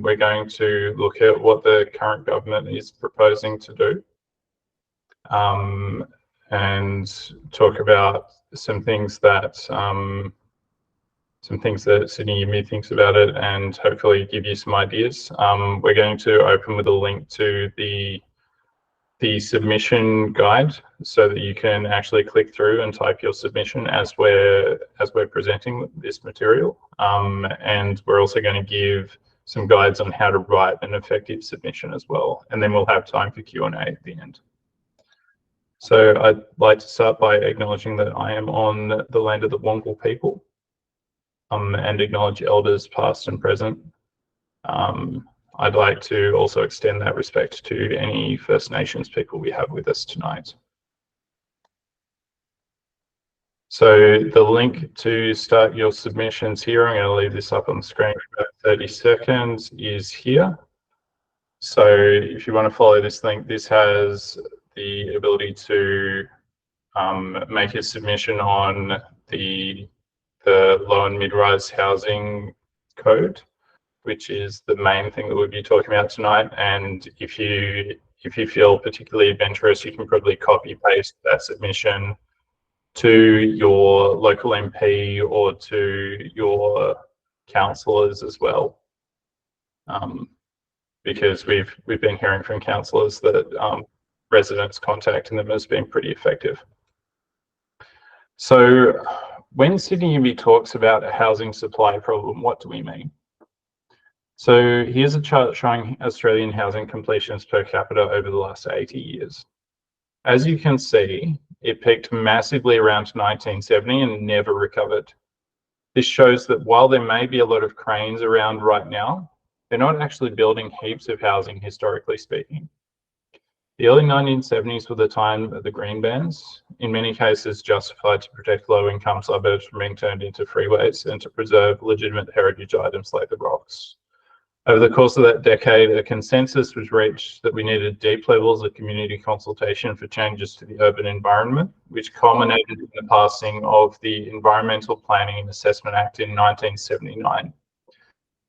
we're going to look at what the current government is proposing to do, and talk about some things that Sydney YIMBY thinks about it, and hopefully give you some ideas. We're going to open with a link to the submission guide so that you can actually click through and type your submission as we're presenting this material. And we're also going to give some guides on how to write an effective submission as well. And then we'll have time for Q&A at the end. So I'd like to start by acknowledging that I am on the land of the Wongal people, and acknowledge elders past and present. I'd like to also extend that respect to any First Nations people we have with us tonight. So the link to start your submissions here, I'm going to leave this up on the screen for about 30 seconds, is here. So if you want to follow this link, this has the ability to make a submission on the low and mid-rise housing code, which is the main thing that we'll be talking about tonight. And if you feel particularly adventurous, you can probably copy paste that submission to your local MP or to your councillors as well, because we've been hearing from councillors that residents contacting them has been pretty effective. So when Sydney YIMBY talks about a housing supply problem, what do we mean? So here's a chart showing Australian housing completions per capita over the last 80 years. As you can see, it peaked massively around 1970 and never recovered. This shows that while there may be a lot of cranes around right now, they're not actually building heaps of housing, historically speaking. The early 1970s were the time of the green bans, in many cases justified to protect low-income suburbs from being turned into freeways and to preserve legitimate heritage items like the rocks. Over the course of that decade, a consensus was reached that we needed deep levels of community consultation for changes to the urban environment, which culminated in the passing of the Environmental Planning and Assessment Act in 1979.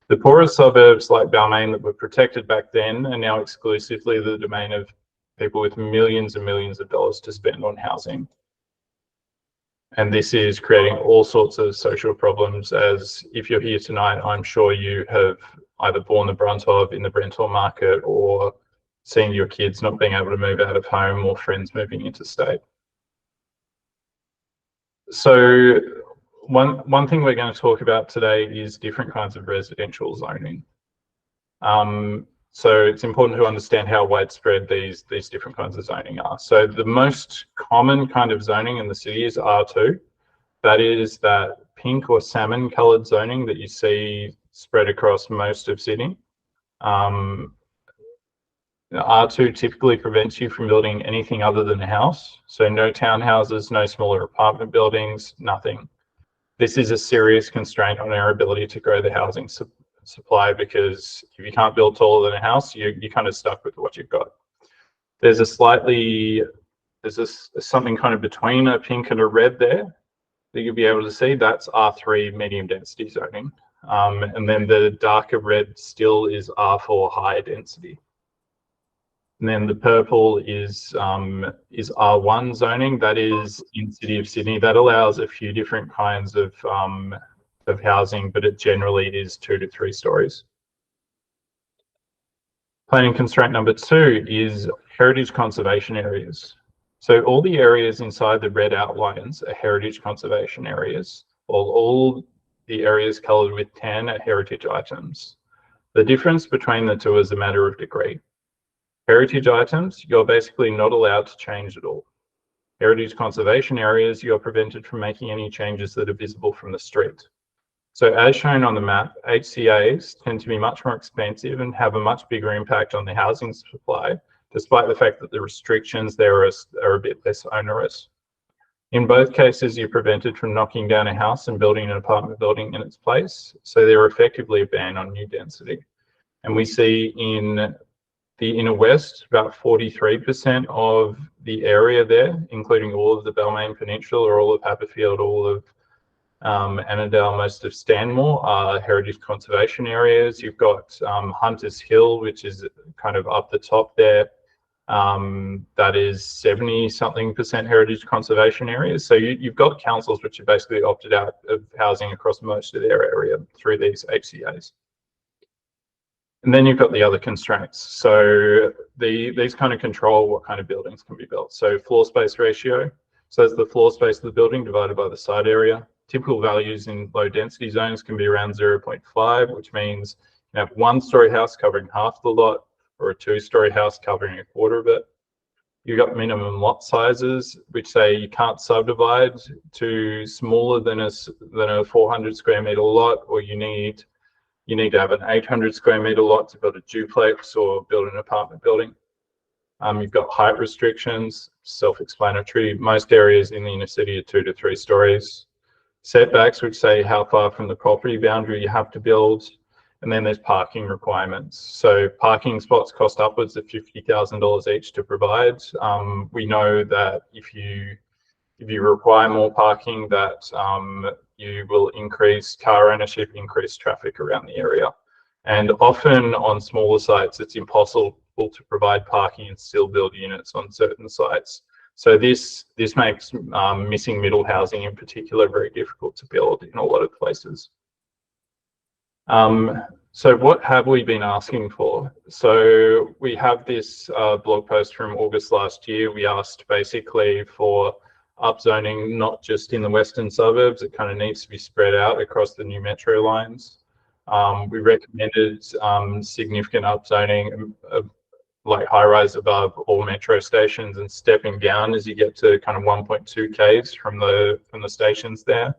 The poorer suburbs like Balmain that were protected back then are now exclusively the domain of people with millions and millions of dollars to spend on housing. And this is creating all sorts of social problems, as if you're here tonight, I'm sure you have either borne the brunt of in the rental market, or seeing your kids not being able to move out of home, or friends moving interstate. So one thing we're going to talk about today is different kinds of residential zoning. So it's important to understand how widespread these different kinds of zoning are. So the most common kind of zoning in the city is R2. That is that pink or salmon coloured zoning that you see spread across most of Sydney. R2 typically prevents you from building anything other than a house. So no townhouses, no smaller apartment buildings, nothing. This is a serious constraint on our ability to grow the housing supply, because if you can't build taller than a house, you're kind of stuck with what you've got. There's something kind of between a pink and a red there that you'll be able to see. That's R3 medium density zoning. And then the darker red still is R4 high density. And then the purple is R1 zoning. That is in City of Sydney. That allows a few different kinds of housing, but it generally is 2 to 3 stories. Planning constraint number 2 is heritage conservation areas. So all the areas inside the red outlines are heritage conservation areas, while all the areas coloured with tan are heritage items. The difference between the two is a matter of degree. Heritage items, you're basically not allowed to change at all. Heritage conservation areas, you're prevented from making any changes that are visible from the street. So as shown on the map, HCAs tend to be much more expensive and have a much bigger impact on the housing supply, despite the fact that the restrictions there are a bit less onerous. In both cases, you're prevented from knocking down a house and building an apartment building in its place. So they're effectively a ban on new density. And we see in the inner west, about 43% of the area there, including all of the Balmain Peninsula, or all of Haberfield, all of Annandale, most of Stanmore are heritage conservation areas. You've got Hunters Hill, which is kind of up the top there. That is 70-something% heritage conservation areas. So you've got councils which have basically opted out of housing across most of their area through these HCAs. And then you've got the other constraints. So these kind of control what kind of buildings can be built. So floor space ratio. So that's the floor space of the building divided by the site area. Typical values in low density zones can be around 0.5, which means you have 1-story house covering half the lot or a 2-story house covering a quarter of it. You've got minimum lot sizes, which say you can't subdivide to smaller than a 400 square meter lot, or you need to have an 800 square meter lot to build a duplex or build an apartment building. You've got height restrictions, self-explanatory. Most areas in the inner city are 2 to 3 stories. Setbacks, which say how far from the property boundary you have to build. And then there's parking requirements. So parking spots cost upwards of $50,000 each to provide. We know that if you require more parking, that you will increase car ownership, increase traffic around the area. And often on smaller sites, it's impossible to provide parking and still build units on certain sites. So this makes missing middle housing in particular very difficult to build in a lot of places. So what have we been asking for? So we have this blog post from August last year. We asked basically for upzoning, not just in the western suburbs. It kind of needs to be spread out across the new metro lines. We recommended significant upzoning like high-rise above all metro stations and stepping down as you get to kind of 1.2 k's from the stations there.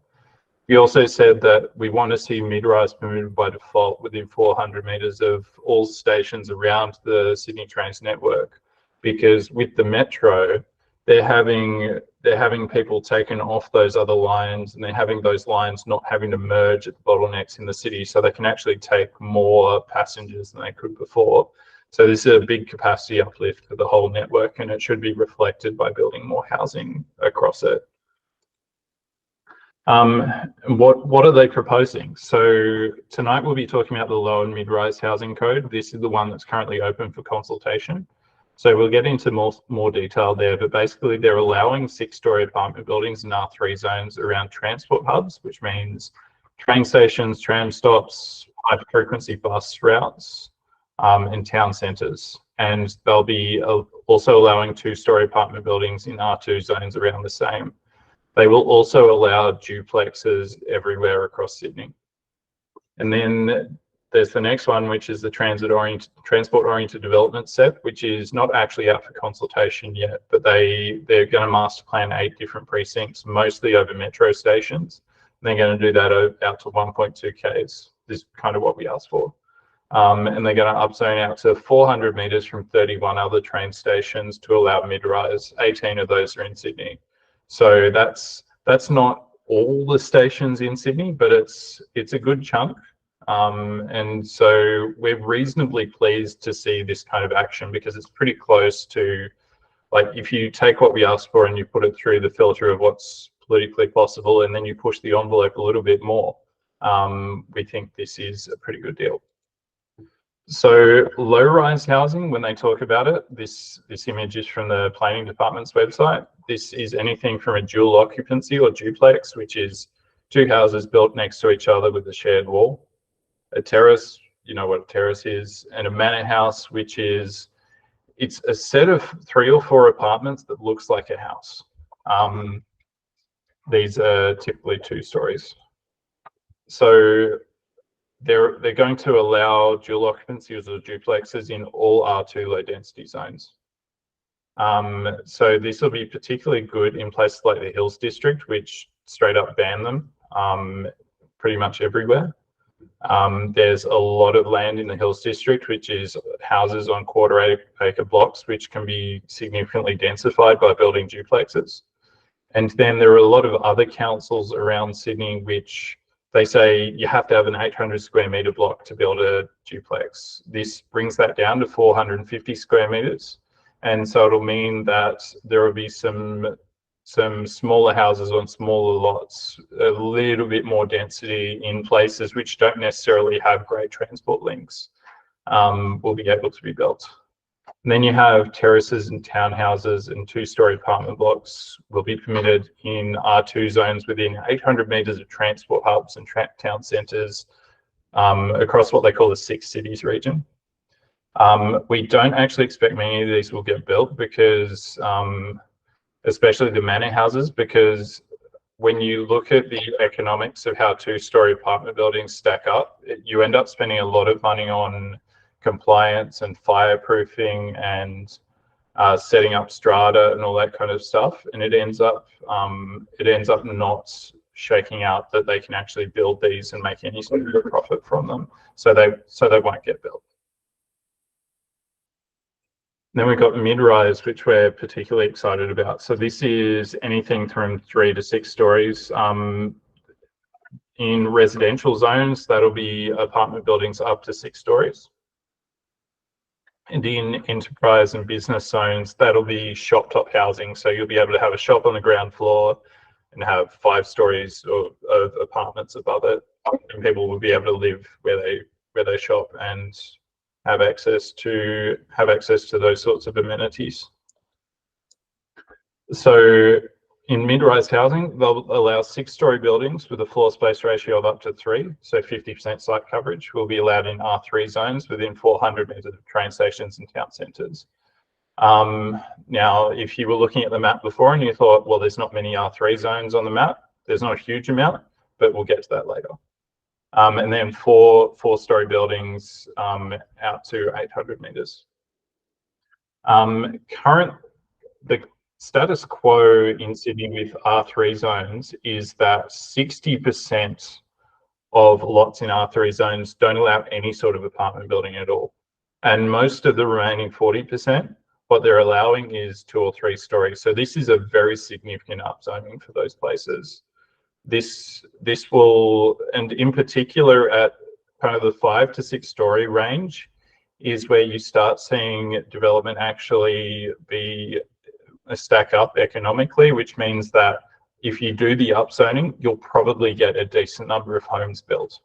We also said that we want to see mid-rise permitted by default within 400 metres of all stations around the Sydney Trains network, because with the metro, they're having people taken off those other lines, and they're having those lines not having to merge at the bottlenecks in the city, so they can actually take more passengers than they could before. So this is a big capacity uplift for the whole network, and it should be reflected by building more housing across it. What are they proposing? So tonight we'll be talking about the low and mid-rise housing code. This is the one that's currently open for consultation. So we'll get into more detail there, but basically they're allowing 6-story apartment buildings in R3 zones around transport hubs, which means train stations, tram stops, high frequency bus routes, and town centres. And they'll be also allowing 2-story apartment buildings in R2 zones around the same. They will also allow duplexes everywhere across Sydney. And then there's the next one, which is the transport-oriented development set, which is not actually out for consultation yet, but they're going to master plan 8 different precincts, mostly over metro stations. And they're going to do that out to 1.2 k's. This is kind of what we asked for. And they're going to upzone out to 400 metres from 31 other train stations to allow mid-rise. 18 of those are in Sydney. So that's not all the stations in Sydney, but it's a good chunk. And so we're reasonably pleased to see this kind of action, because it's pretty close to, like, if you take what we asked for and you put it through the filter of what's politically possible, and then you push the envelope a little bit more, we think this is a pretty good deal. So low-rise housing, when they talk about it, this image is from the planning department's website. This is anything from a dual occupancy or duplex, which is 2 houses built next to each other with a shared wall. A terrace, you know what a terrace is, and a manor house, which is, it's a set of 3 or 4 apartments that looks like a house. These are typically 2 stories. So they're going to allow dual occupancies or duplexes in all R2 low density zones. So this will be particularly good in places like the Hills District, which straight up ban them pretty much everywhere. There's a lot of land in the Hills District, which is houses on quarter-acre blocks, which can be significantly densified by building duplexes. And then there are a lot of other councils around Sydney which they say you have to have an 800 square metre block to build a duplex. This brings that down to 450 square metres. And so it'll mean that there will be some some smaller houses on smaller lots, a little bit more density in places which don't necessarily have great transport links, will be able to be built. And then you have terraces and townhouses and two-story apartment blocks will be permitted in R2 zones within 800 metres of transport hubs and town centres across what they call the 6 cities region. We don't actually expect many of these will get built because, especially the manor houses, because when you look at the economics of how two-story apartment buildings stack up, you end up spending a lot of money on compliance and fireproofing and setting up strata and all that kind of stuff, and it ends up not shaking out that they can actually build these and make any sort of profit from them, so they won't get built. Then we've got mid-rise, which we're particularly excited about. So this is anything from 3 to 6 stories. In residential zones, that'll be apartment buildings up to 6 stories. And in enterprise and business zones, that'll be shop top housing. So you'll be able to have a shop on the ground floor and have 5 stories of apartments above it, and people will be able to live where they shop and have access to those sorts of amenities. So in mid-rise housing, they'll allow 6-story buildings with a floor space ratio of up to 3, so 50% site coverage will be allowed in R3 zones within 400 metres of train stations and town centres. Now, if you were looking at the map before and you thought, well, there's not many R3 zones on the map, there's not a huge amount, but we'll get to that later. And then 4-story buildings out to 800 metres. The status quo in Sydney with R3 zones is that 60% of lots in R3 zones don't allow any sort of apartment building at all. And most of the remaining 40%, what they're allowing is 2 or 3 stories. So this is a very significant upzoning for those places. This will, and in particular at kind of the 5 to 6 story range, is where you start seeing development actually be a stack up economically, which means that if you do the upzoning, you'll probably get a decent number of homes built.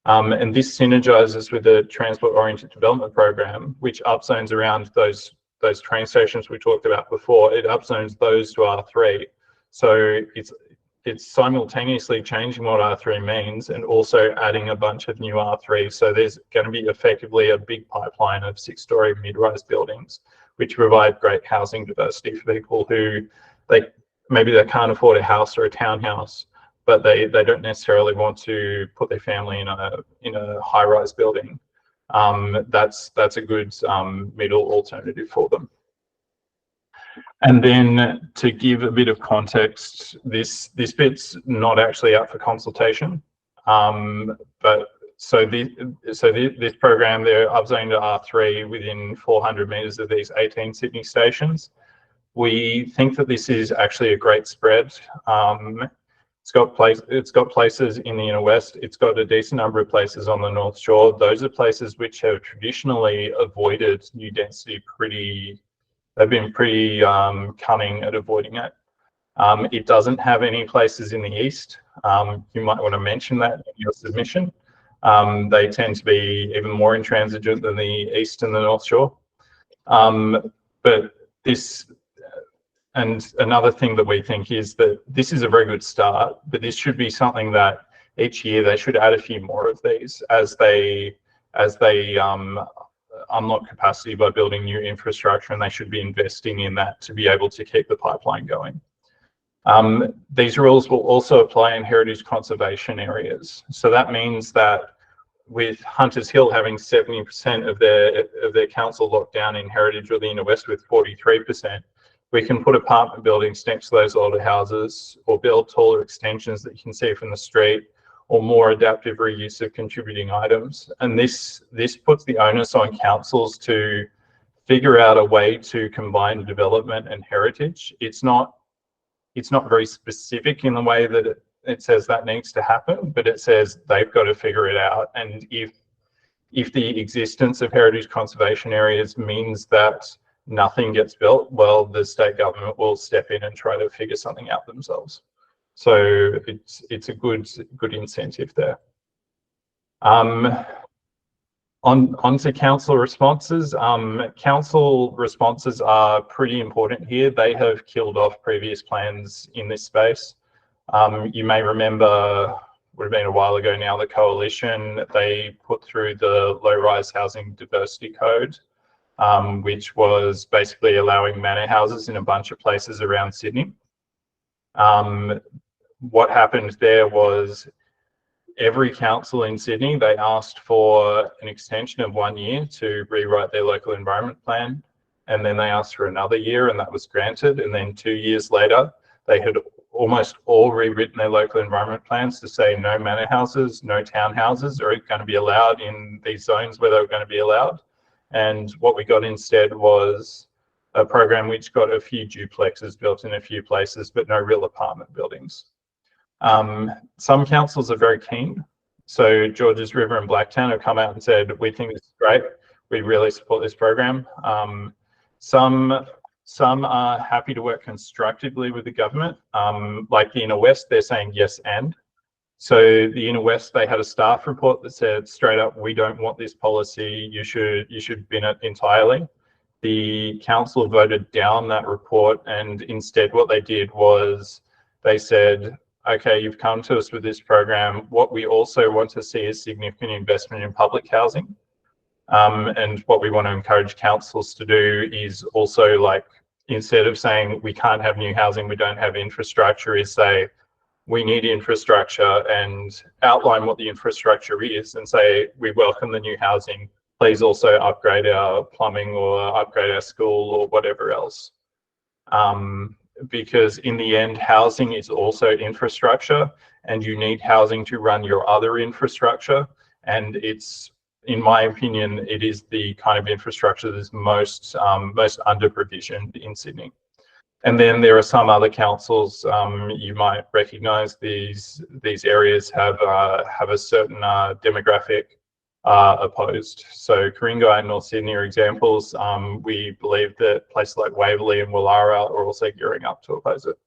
And this synergizes with the transport-oriented development program, which upzones around those train stations we talked about before. It upzones those to R3. So it's simultaneously changing what R3 means and also adding a bunch of new R3. So there's going to be effectively a big pipeline of 6-story mid-rise buildings, which provide great housing diversity for people who maybe they can't afford a house or a townhouse, but they don't necessarily want to put their family in a high-rise building. That's a good middle alternative for them. And then to give a bit of context, this bit's not actually out for consultation, but so this program, they're upzoning to R3 within 400 metres of these 18 Sydney stations. We think that this is actually a great spread. It's got places in the inner west. It's got a decent number of places on the North Shore. Those are places which have traditionally avoided new density they've been pretty cunning at avoiding it. It doesn't have any places in the east. You might want to mention that in your submission. They tend to be even more intransigent than the east and the North Shore. But this, and another thing that we think is that this is a very good start, but this should be something that each year they should add a few more of these as they unlock capacity by building new infrastructure, and they should be investing in that to be able to keep the pipeline going. These rules will also apply in heritage conservation areas. So that means that with Hunters Hill having 70% of their council locked down in heritage or the inner west with 43%, we can put apartment buildings next to those older houses or build taller extensions that you can see from the street, or more adaptive reuse of contributing items. And this puts the onus on councils to figure out a way to combine development and heritage. It's not very specific in the way that it says that needs to happen, but it says they've got to figure it out. And if the existence of heritage conservation areas means that nothing gets built, well, the state government will step in and try to figure something out themselves. So it's a good incentive there. Onto council responses. Council responses are pretty important here. They have killed off previous plans in this space. You may remember, would have been a while ago now, the coalition, they put through the low-rise housing diversity code, which was basically allowing manor houses in a bunch of places around Sydney. What happened there was every council in Sydney, they asked for an extension of 1 year to rewrite their local environment plan. And then they asked for another year, and that was granted. And then 2 years later, they had almost all rewritten their local environment plans to say no manor houses, no townhouses are going to be allowed in these zones where they were going to be allowed. And what we got instead was a program which got a few duplexes built in a few places, but no real apartment buildings. Some councils are very keen. So Georges River and Blacktown have come out and said, we think this is great. We really support this program. Some are happy to work constructively with the government. Like the Inner West, they're saying yes and. So the Inner West, they had a staff report that said straight up, we don't want this policy. You should bin it entirely. The council voted down that report, and instead what they did was they said, okay, you've come to us with this program. What we also want to see is significant investment in public housing. And what we want to encourage councils to do is also, like, instead of saying we can't have new housing, we don't have infrastructure, is say we need infrastructure and outline what the infrastructure is and say we welcome the new housing. Please also upgrade our plumbing or upgrade our school or whatever else. Because in the end, housing is also infrastructure, and you need housing to run your other infrastructure. And it's, in my opinion, it is the kind of infrastructure that's most under-provisioned in Sydney. And then there are some other councils, you might recognise these areas have a certain demographic opposed. So Ku-ring-gai and North Sydney are examples. We believe that places like Waverley and Woollahra are also gearing up to oppose it.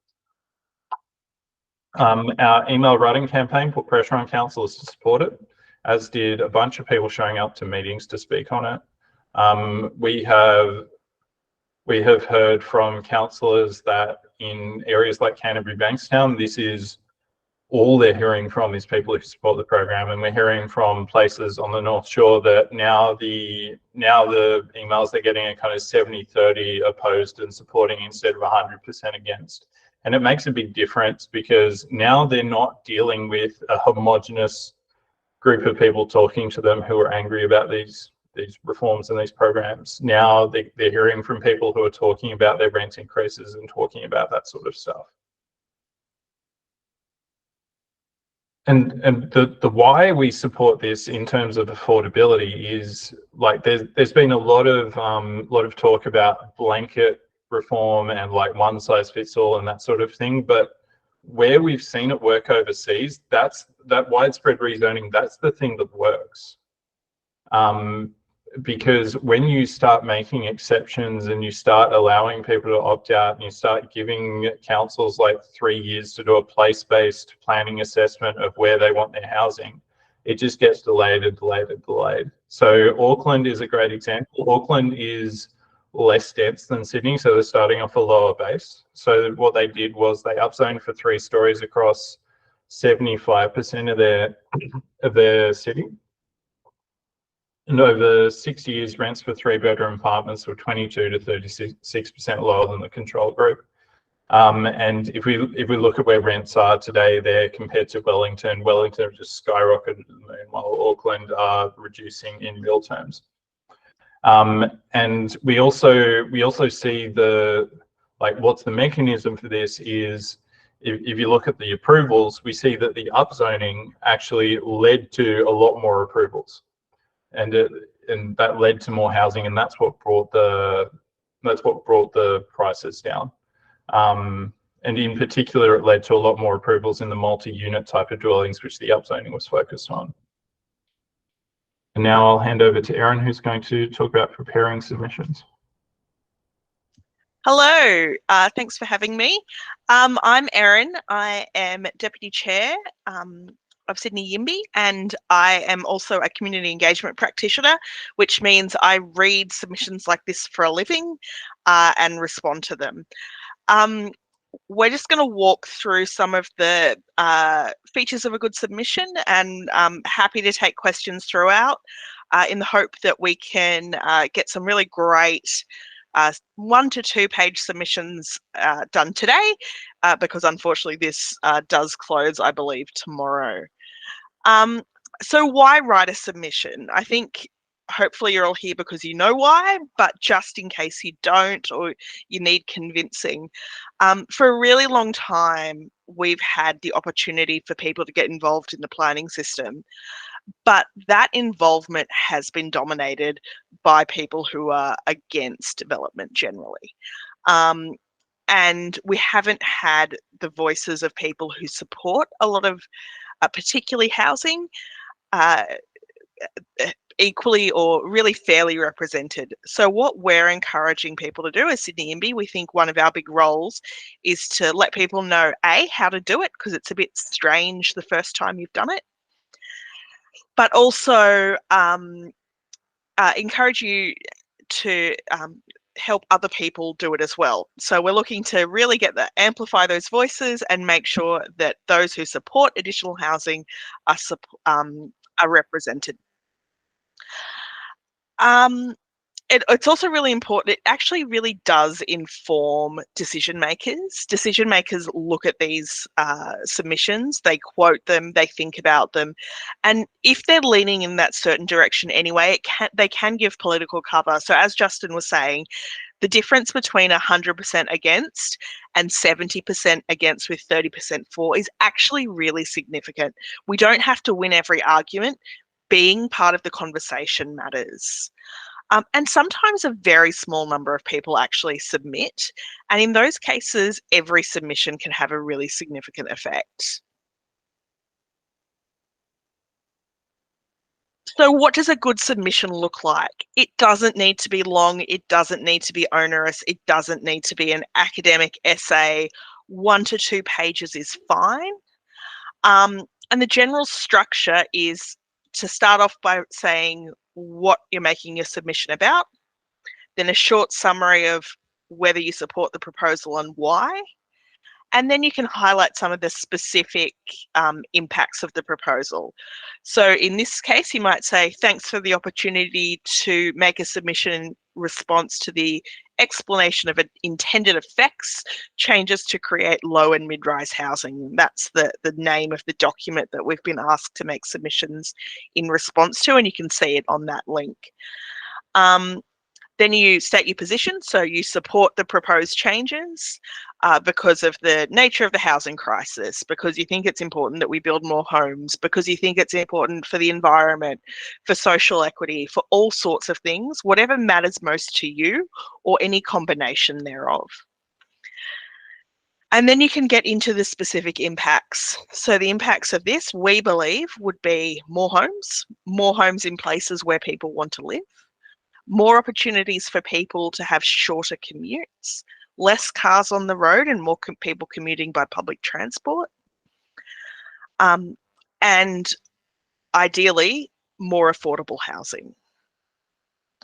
Our email writing campaign put pressure on councillors to support it, as did a bunch of people showing up to meetings to speak on it. We have heard from councillors that in areas like Canterbury Bankstown, this is all they're hearing from is people who support the program, and we're hearing from places on the North Shore that now the emails they're getting are kind of 70-30 opposed and supporting instead of 100% against. And it makes a big difference because now they're not dealing with a homogenous group of people talking to them who are angry about these reforms and these programs. Now they're hearing from people who are talking about their rent increases and talking about that sort of stuff. And the why we support this in terms of affordability is, like, there's been a lot of talk about blanket reform and like one size fits all and that sort of thing, but where we've seen it work overseas, that widespread rezoning, that's the thing that works. Because when you start making exceptions and you start allowing people to opt out and you start giving councils like 3 years to do a place-based planning assessment of where they want their housing, it just gets delayed and delayed and delayed. So Auckland is a great example. Auckland is less dense than Sydney, so they're starting off a lower base. So what they did was they upzoned for 3 stories across 75% of their city. And over 6 years, rents for 3-bedroom apartments were 22 to 36% lower than the control group. And if we look at where rents are today, there compared to Wellington have just skyrocketed to the moon, while Auckland are reducing in real terms. And we also see what's the mechanism for this is, if you look at the approvals, we see that the upzoning actually led to a lot more approvals. And that led to more housing, and that's what brought the prices down. And in particular, it led to a lot more approvals in the multi-unit type of dwellings, which the upzoning was focused on. And now I'll hand over to Erin, who's going to talk about preparing submissions. Hello, thanks for having me. I'm Erin. I am Deputy Chair of Sydney YIMBY, and I am also a community engagement practitioner, which means I read submissions like this for a living and respond to them. We're just going to walk through some of the features of a good submission, and I'm happy to take questions throughout in the hope that we can get some really great 1 to 2 page submissions done today, because unfortunately this does close, I believe, tomorrow. So why write a submission? I think hopefully you're all here because you know why, but just in case you don't or you need convincing, for a really long time, we've had the opportunity for people to get involved in the planning system, but that involvement has been dominated by people who are against development generally. And we haven't had the voices of people who support a lot of particularly housing uh, equally or really fairly represented. So what we're encouraging people to do as Sydney YIMBY, we think one of our big roles is to let people know, A, how to do it, because it's a bit strange the first time you've done it, but also encourage you to help other people do it as well. So we're looking to really amplify those voices and make sure that those who support additional housing are represented. Um, it's also really important. It actually really does inform decision makers. Decision makers look at these submissions, they quote them, they think about them, and if they're leaning in that certain direction anyway, they can give political cover. So as Justin was saying, the difference between 100% against and 70% against with 30% for is actually really significant. We don't have to win every argument. Being part of the conversation matters. And sometimes a very small number of people actually submit. And in those cases, every submission can have a really significant effect. So what does a good submission look like? It doesn't need to be long. It doesn't need to be onerous. It doesn't need to be an academic essay. 1 to 2 pages is fine. And the general structure is to start off by saying what you're making your submission about, then a short summary of whether you support the proposal and why, and then you can highlight some of the specific impacts of the proposal. So in this case, you might say, thanks for the opportunity to make a submission in response to the explanation of intended effects, changes to create low and mid-rise housing. That's the name of the document that we've been asked to make submissions in response to, and you can see it on that link. Then you state your position. So you support the proposed changes because of the nature of the housing crisis, because you think it's important that we build more homes, because you think it's important for the environment, for social equity, for all sorts of things, whatever matters most to you or any combination thereof. And then you can get into the specific impacts. So the impacts of this, we believe, would be more homes in places where people want to live, more opportunities for people to have shorter commutes, less cars on the road and more people commuting by public transport, and ideally more affordable housing.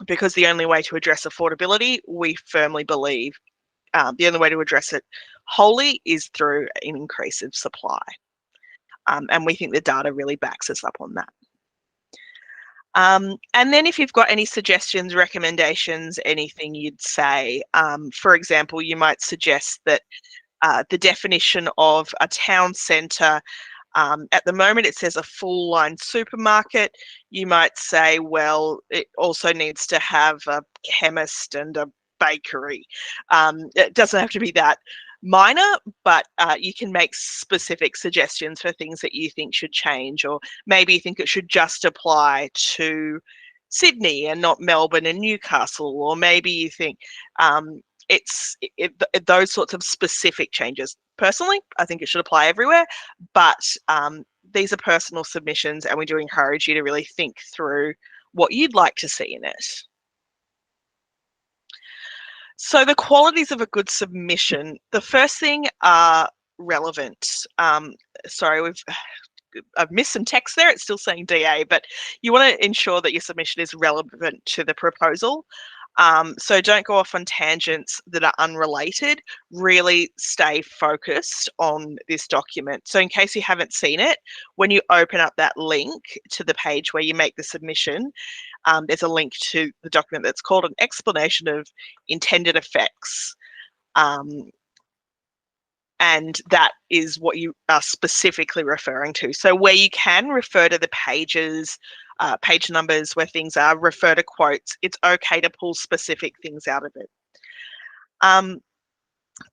Because the only way to address affordability, we firmly believe, the only way to address it wholly is through an increase of supply. And we think the data really backs us up on that. And then if you've got any suggestions, recommendations, anything you'd say, for example, you might suggest that the definition of a town centre, at the moment it says a full line supermarket. You might say, well, it also needs to have a chemist and a bakery. It doesn't have to be that minor, but you can make specific suggestions for things that you think should change, or maybe you think it should just apply to Sydney and not Melbourne and Newcastle, or maybe you think those sorts of specific changes. Personally, I think it should apply everywhere, but these are personal submissions, and we do encourage you to really think through what you'd like to see in it. So the qualities of a good submission, the first thing are relevant. Sorry, I've missed some text there. It's still saying DA, but you want to ensure that your submission is relevant to the proposal. So don't go off on tangents that are unrelated. Really stay focused on this document. So in case you haven't seen it, when you open up that link to the page where you make the submission, there's a link to the document that's called an explanation of intended effects. And that is what you are specifically referring to. So where you can refer to the pages, page numbers where things are, refer to quotes, it's okay to pull specific things out of it.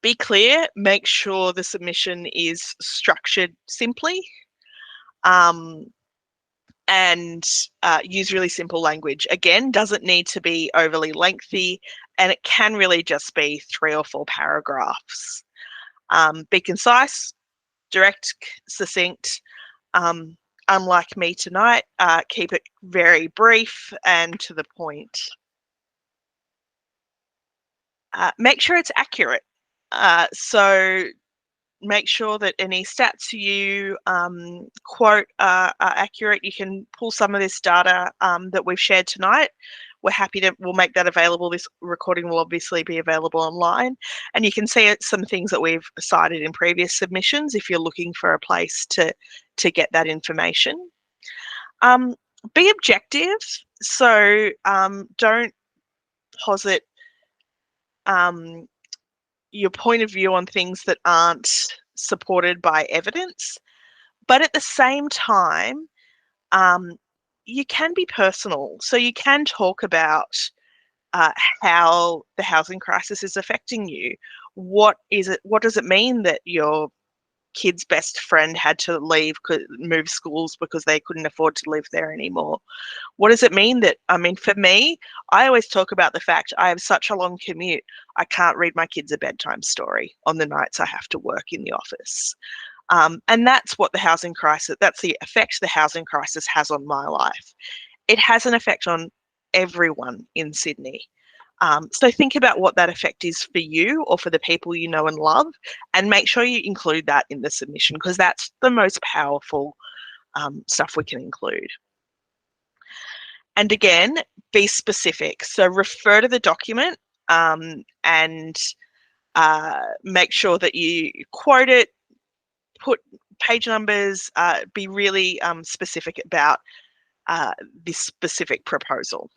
Be clear, make sure the submission is structured simply, and use really simple language. Again, doesn't need to be overly lengthy, and it can really just be 3 or 4 paragraphs. Be concise, direct, succinct. Unlike me tonight, keep it very brief and to the point. Make sure it's accurate. So make sure that any stats you quote are accurate. You can pull some of this data that we've shared tonight. We'll make that available. This recording will obviously be available online, and you can see some things that we've cited in previous submissions if you're looking for a place to get that information. Be objective. So don't posit your point of view on things that aren't supported by evidence, but at the same time, you can be personal. So you can talk about how the housing crisis is affecting you. What does it mean that your kid's best friend had to move schools because they couldn't afford to live there anymore? What does it mean that, for me, I always talk about the fact I have such a long commute, I can't read my kids a bedtime story on the nights I have to work in the office. And that's what that's the effect the housing crisis has on my life. It has an effect on everyone in Sydney. So think about what that effect is for you or for the people you know and love, and make sure you include that in the submission, because that's the most powerful stuff we can include. And again, be specific. So refer to the document and make sure that you quote it, put page numbers, be really specific about this specific proposal.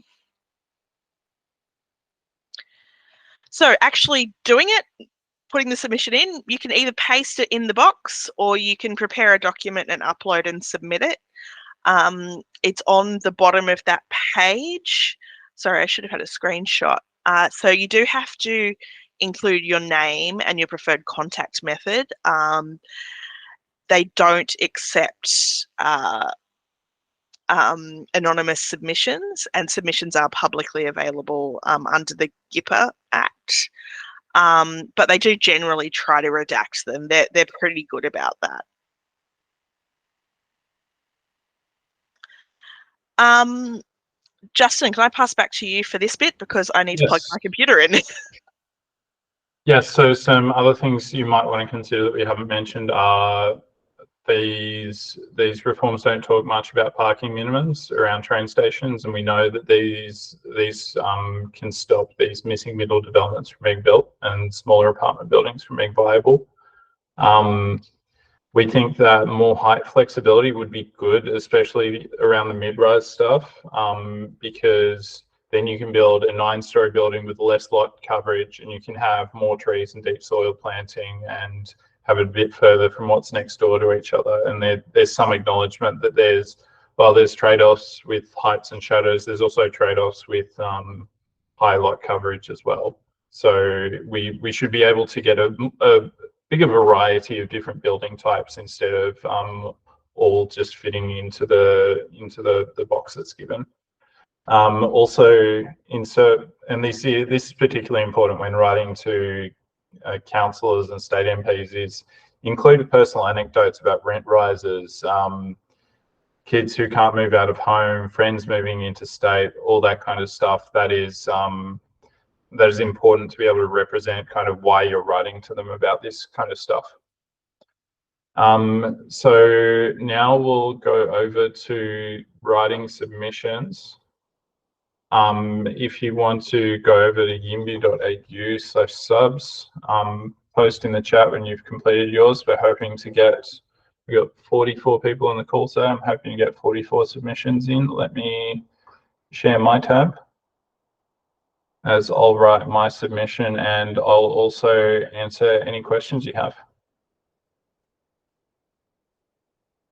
So actually doing it, putting the submission in, you can either paste it in the box or you can prepare a document and upload and submit it. It's on the bottom of that page. Sorry, I should have had a screenshot. So you do have to include your name and your preferred contact method. They don't accept anonymous submissions, and submissions are publicly available under the GIPA Act. But they do generally try to redact them. They're pretty good about that. Justin, can I pass back to you for this bit, because I need to plug my computer in? Yes, so some other things you might want to consider that we haven't mentioned are these reforms don't talk much about parking minimums around train stations, and we know that these can stop these missing middle developments from being built and smaller apartment buildings from being viable. We think that more height flexibility would be good, especially around the mid-rise stuff, because then you can build a 9-story building with less lot coverage, and you can have more trees and deep soil planting and have it a bit further from what's next door to each other. And there's some acknowledgement that while there's trade-offs with heights and shadows, there's also trade-offs with high lot coverage as well. So we should be able to get a bigger variety of different building types instead of all just fitting into the box that's given. Also insert, and this is particularly important when writing to councillors and state MPs, is include personal anecdotes about rent rises, kids who can't move out of home, friends moving interstate, all that kind of stuff. That is that is important to be able to represent kind of why you're writing to them about this kind of stuff. So now we'll go over to writing submissions. If you want to go over to yimby.au/subs, post in the chat when you've completed yours. We're hoping to get, we've got 44 people on the call today. I'm hoping to get 44 submissions in. Let me share my tab as I'll write my submission, and I'll also answer any questions you have.